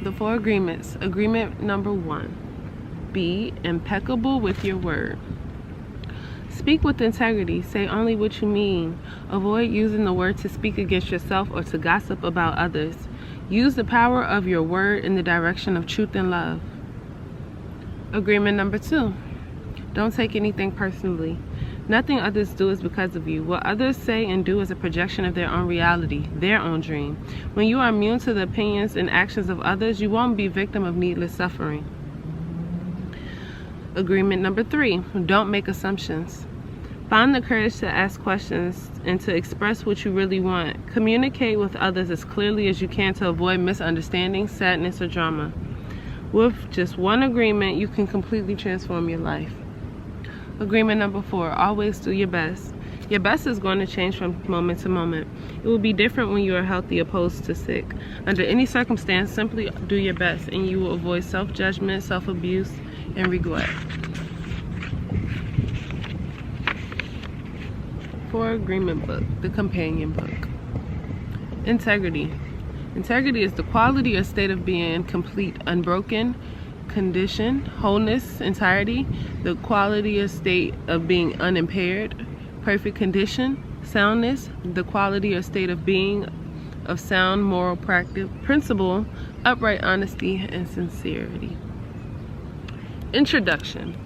The 4 agreements. Agreement number 1. Be impeccable with your word. Speak with integrity. Say only what you mean. Avoid using the word to speak against yourself or to gossip about others. Use the power of your word in the direction of truth and love. Agreement number 2. Don't take anything personally. Nothing others do is because of you. What others say and do is a projection of their own reality, their own dream. When you are immune to the opinions and actions of others, you won't be a victim of needless suffering. Agreement number 3. Don't make assumptions. Find the courage to ask questions and to express what you really want. Communicate with others as clearly as you can to avoid misunderstanding, sadness, or drama. With just one agreement, you can completely transform your life. Agreement number 4. Always do your best. Your best is going to change from moment to moment. It will be different when you are healthy opposed to sick. Under any circumstance, simply do your best and you will avoid self-judgment, self-abuse, and regret. 4 agreement book, the companion book. Integrity. Integrity is the quality or state of being complete, unbroken, condition, wholeness, entirety, the quality or state of being unimpaired, perfect condition, soundness, the quality or state of being of sound moral practice, principle, upright honesty, and sincerity. Introduction.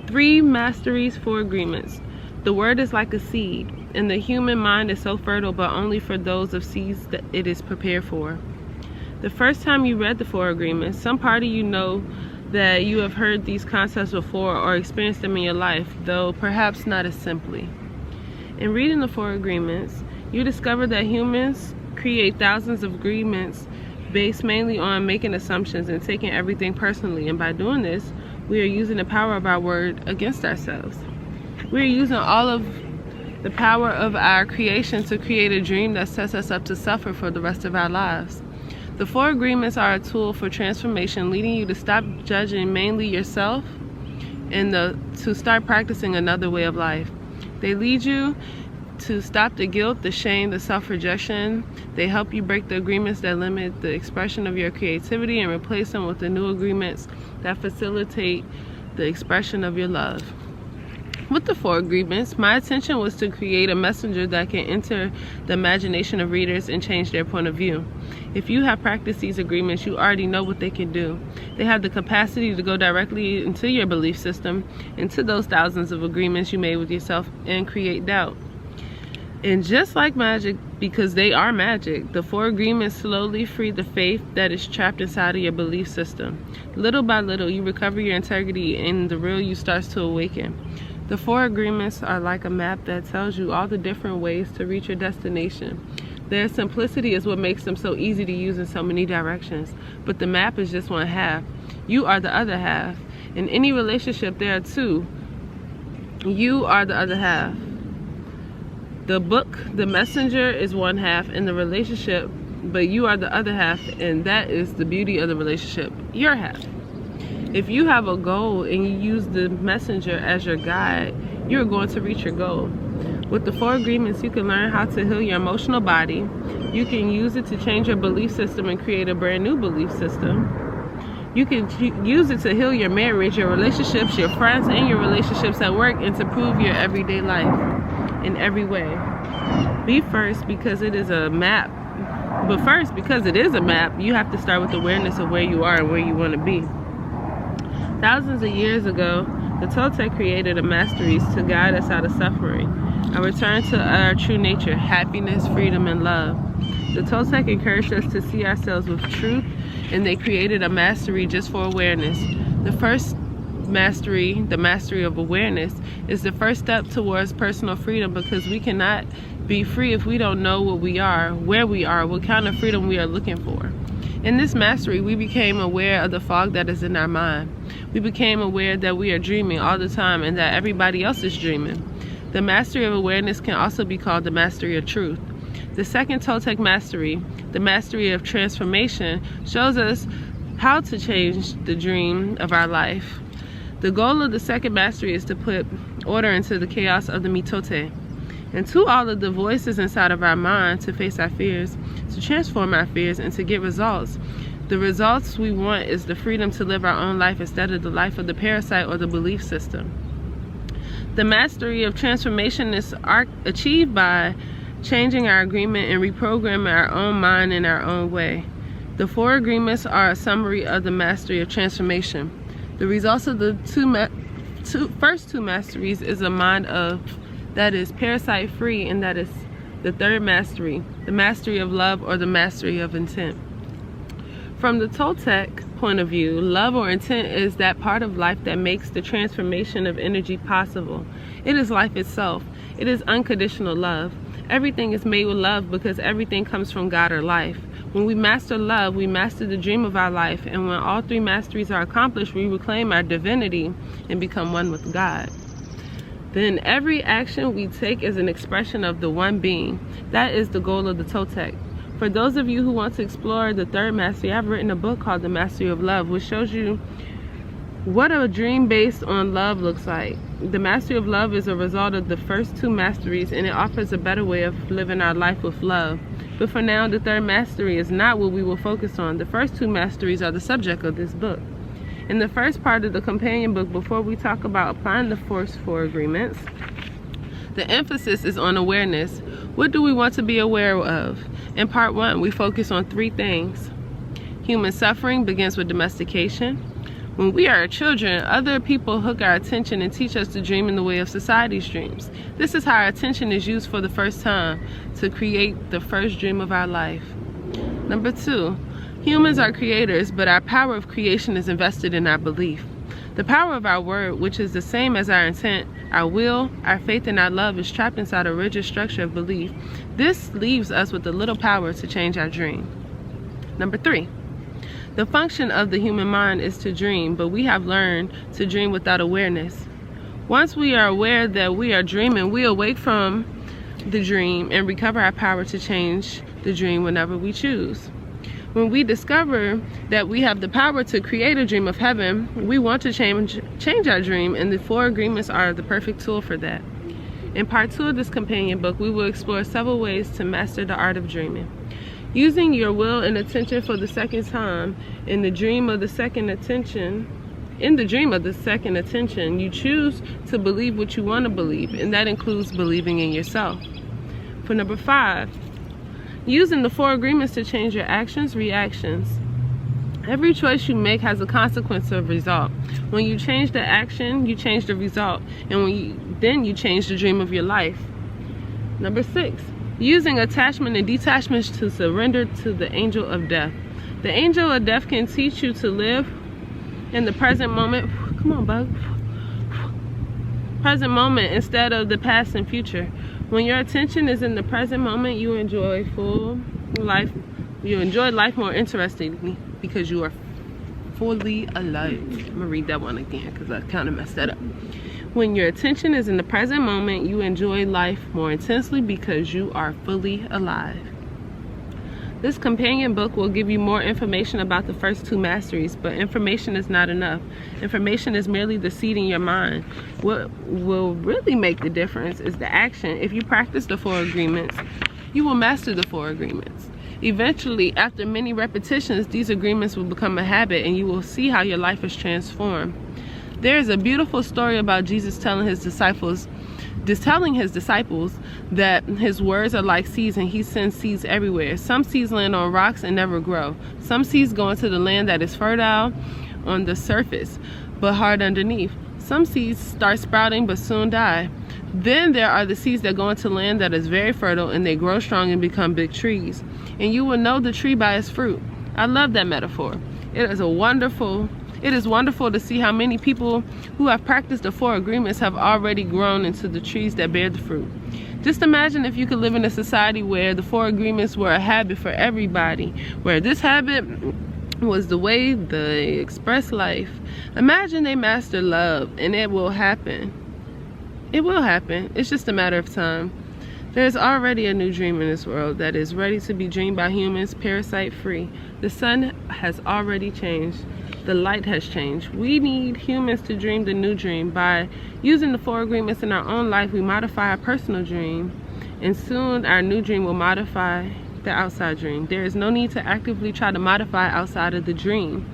3 masteries, 4 agreements. The word is like a seed, and the human mind is so fertile, but only for those of seeds that it is prepared for. The first time you read the 4 agreements, some part of you know that you have heard these concepts before or experienced them in your life, though perhaps not as simply. In reading the 4 agreements, you discover that humans create thousands of agreements based mainly on making assumptions and taking everything personally, and by doing this, we are using the power of our word against ourselves. We are using all of the power of our creation to create a dream that sets us up to suffer for the rest of our lives. The 4 agreements are a tool for transformation, leading you to stop judging mainly yourself and to start practicing another way of life. They lead you to stop the guilt, the shame, the self-rejection. They help you break the agreements that limit the expression of your creativity and replace them with the new agreements that facilitate the expression of your love. With the 4 agreements, my intention was to create a messenger that can enter the imagination of readers and change their point of view. If you have practiced these agreements, you already know what they can do. They have the capacity to go directly into your belief system, into those thousands of agreements you made with yourself, and create doubt. And just like magic, because they are magic, the 4 agreements slowly free the faith that is trapped inside of your belief system. Little by little, you recover your integrity and the real you starts to awaken. The 4 agreements are like a map that tells you all the different ways to reach your destination. Their simplicity is what makes them so easy to use in so many directions. But the map is just one half. You are the other half. In any relationship, there are 2. You are the other half. The book, the messenger, is one half in the relationship, but you are the other half, and that is the beauty of the relationship, your half. If you have a goal and you use the messenger as your guide, you are going to reach your goal. With the 4 agreements, you can learn how to heal your emotional body. You can use it to change your belief system and create a brand new belief system. You can use it to heal your marriage, your relationships, your friends, and your relationships at work, and to improve your everyday life in every way. Be first because it is a map. But first, because it is a map, you have to start with awareness of where you are and where you want to be. Thousands of years ago, the Toltec created a masteries to guide us out of suffering, a return to our true nature, happiness, freedom, and love. The Toltec encouraged us to see ourselves with truth, and they created a mastery just for awareness. The first mastery, the mastery of awareness, is the first step towards personal freedom, because we cannot be free if we don't know what we are, where we are, what kind of freedom we are looking for. In this mastery, we became aware of the fog that is in our mind. We became aware that we are dreaming all the time and that everybody else is dreaming. The mastery of awareness can also be called the mastery of truth. The second Toltec mastery, the mastery of transformation, shows us how to change the dream of our life. The goal of the second mastery is to put order into the chaos of the mitote, and to all of the voices inside of our mind, to face our fears, to transform our fears, and to get results. The results we want is the freedom to live our own life instead of the life of the parasite or the belief system. The mastery of transformation is achieved by changing our agreement and reprogramming our own mind in our own way. The 4 agreements are a summary of the mastery of transformation. The results of the first two masteries is a mind that is parasite free, and that is the 3rd mastery, the mastery of love or the mastery of intent. From the Toltec point of view, love or intent is that part of life that makes the transformation of energy possible. It is life itself. It is unconditional love. Everything is made with love because everything comes from God or life. When we master love, we master the dream of our life, and when all 3 masteries are accomplished, we reclaim our divinity and become one with God. Then every action we take is an expression of the one being. That is the goal of the Toltec. For those of you who want to explore the 3rd mastery, I've written a book called The Mastery of Love, which shows you what a dream based on love looks like. The mastery of love is a result of the first 2 masteries, and it offers a better way of living our life with love. But for now, the 3rd mastery is not what we will focus on. The first 2 masteries are the subject of this book. In the first part of the companion book, before we talk about applying the first 4 agreements, the emphasis is on awareness. What do we want to be aware of? In part 1, we focus on 3 things. Human suffering begins with domestication. When we are children, other people hook our attention and teach us to dream in the way of society's dreams. This is how our attention is used for the first time to create the first dream of our life. Number 2, humans are creators, but our power of creation is invested in our belief. The power of our word, which is the same as our intent, our will, our faith, and our love, is trapped inside a rigid structure of belief. This leaves us with a little power to change our dream. Number 3, the function of the human mind is to dream, but we have learned to dream without awareness. Once we are aware that we are dreaming, we awake from the dream and recover our power to change the dream whenever we choose. When we discover that we have the power to create a dream of heaven, we want to change our dream, and the 4 agreements are the perfect tool for that. In part 2 of this companion book, we will explore several ways to master the art of dreaming. Using your will and attention for the second time, in the dream of the second attention, you choose to believe what you want to believe, and that includes believing in yourself. For number 5, using the 4 agreements to change your actions, reactions. Every choice you make has a consequence or result. When you change the action, you change the result, and then you change the dream of your life. Number 6, using attachment and detachment to surrender to the angel of death. The angel of death can teach you to live in the present moment. Come on, bug. Present moment instead of the past and future. When your attention is in the present moment, you enjoy life more interestingly because you are fully alive. I'm gonna read that one again because I kind of messed that up. When your attention is in the present moment, you enjoy life more intensely because you are fully alive. This companion book will give you more information about the first 2 masteries, but information is not enough. Information is merely the seed in your mind. What will really make the difference is the action. If you practice the 4 agreements, you will master the 4 agreements. Eventually, after many repetitions, these agreements will become a habit, and you will see how your life is transformed. There is a beautiful story about Jesus telling his disciples that his words are like seeds, and he sends seeds everywhere. Some seeds land on rocks and never grow. Some seeds go into the land that is fertile on the surface but hard underneath. Some seeds start sprouting but soon die. Then there are the seeds that go into land that is very fertile, and they grow strong and become big trees. And you will know the tree by its fruit. I love that metaphor. It is wonderful to see how many people who have practiced the 4 agreements have already grown into the trees that bear the fruit. Just imagine if you could live in a society where the 4 agreements were a habit for everybody, where this habit was the way they express life. Imagine they master love, and it will happen. It will happen. It's just a matter of time. There's already a new dream in this world that is ready to be dreamed by humans, parasite free. The sun has already changed. The light has changed. We need humans to dream the new dream. By using the 4 agreements in our own life, we modify our personal dream, and soon our new dream will modify the outside dream. There is no need to actively try to modify outside of the dream.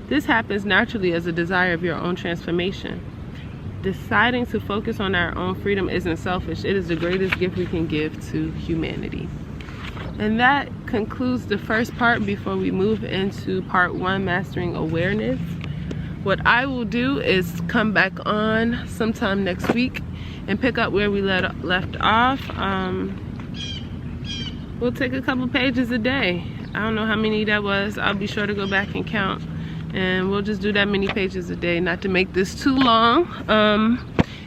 This happens naturally as a desire of your own transformation. Deciding to focus on our own freedom isn't selfish. It is the greatest gift we can give to humanity. And that concludes the first part before we move into part 1, Mastering Awareness. What I will do is come back on sometime next week and pick up where we left off. We'll take a couple pages a day. I don't know how many that was. I'll be sure to go back and count. And we'll just do that many pages a day, not to make this too long.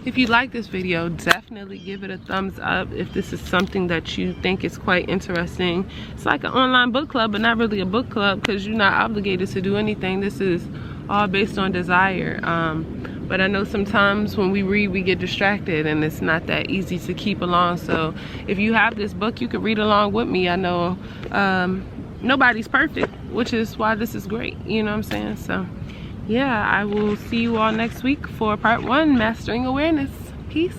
If you like this video, definitely give it a thumbs up if this is something that you think is quite interesting. It's like an online book club, but not really a book club because you're not obligated to do anything. This is all based on desire. But I know sometimes when we read, we get distracted and it's not that easy to keep along. So if you have this book, you can read along with me. I know nobody's perfect, which is why this is great. You know what I'm saying? So yeah, I will see you all next week for part 1, Mastering Awareness. Peace.